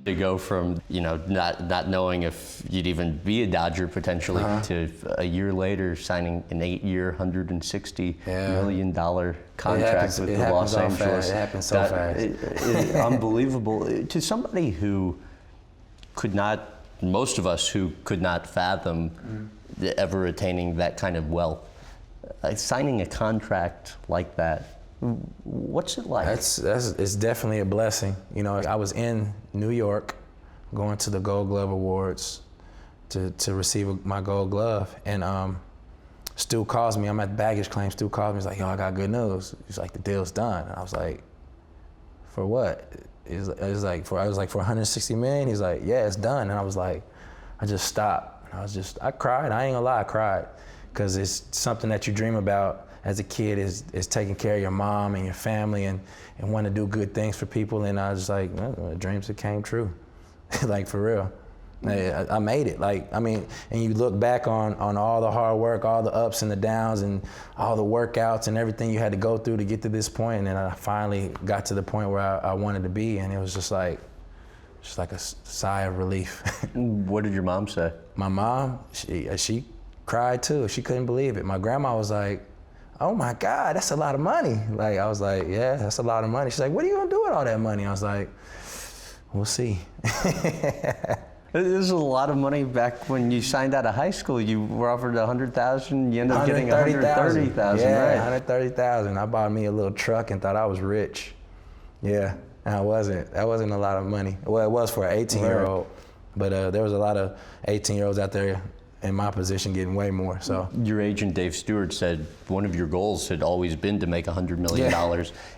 To go from, not knowing if you'd even be a Dodger potentially to a year later signing an 8-year, $160 million contract with the Los Angeles. It happened so fast. Unbelievable. To somebody who could not, most of us who could not fathom ever attaining that kind of wealth, signing a contract like that, what's it like? It's definitely a blessing. I was in New York going to the Gold Glove Awards to receive my Gold Glove, and Stu calls me. I'm at baggage claim. Stu calls me. He's like, "Yo, I got good news." He's like, "The deal's done." And I was like, "For what?" I was like, "For $160 million." He's like, "Yeah, it's done." And I was like, I just stopped. And I cried. I ain't gonna lie, I cried, because it's something that you dream about as a kid, is taking care of your mom and your family and want to do good things for people. And I was like, well, dreams that came true. Like, for real. I made it. And you look back on all the hard work, all the ups and the downs, and all the workouts and everything you had to go through to get to this point. And then I finally got to the point where I wanted to be, and it was just like a sigh of relief. What did your mom say? My mom, she cried too. She couldn't believe it. My grandma was like, "Oh my God, that's a lot of money." I was like, "Yeah, that's a lot of money." She's like, "What are you gonna do with all that money?" I was like, "We'll see." This is a lot of money. Back when you signed out of high school, you were offered $100,000. You ended up getting $130,000. Yeah, right? $130,000. I bought me a little truck and thought I was rich. Yeah, and I wasn't. That wasn't a lot of money. Well, it was for an 18-year-old, but there was a lot of 18-year-olds out there in my position getting way more. So your agent Dave Stewart said one of your goals had always been to make $100 million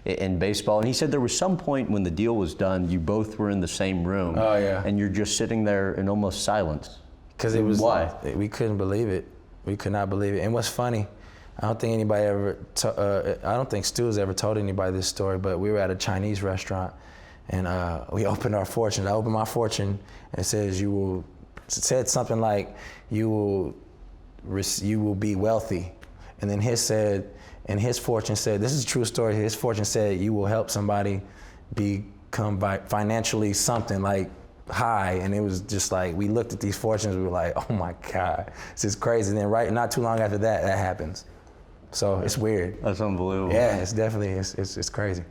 in baseball, and he said there was some point when the deal was done, you both were in the same room. Oh yeah. And you're just sitting there in almost silence. Because it was why? We couldn't believe it. We could not believe it. And what's funny, I don't think anybody ever. I don't think Stu's ever told anybody this story, but we were at a Chinese restaurant, and we opened our fortune. I opened my fortune, and it says said something like, you will be wealthy. And then his fortune said, this is a true story, his fortune said, you will help somebody become financially something, like high. And it was just like, we looked at these fortunes, we were like, oh my God, this is crazy. And then not too long after that happens. So it's weird. That's unbelievable. Yeah, it's definitely, it's crazy.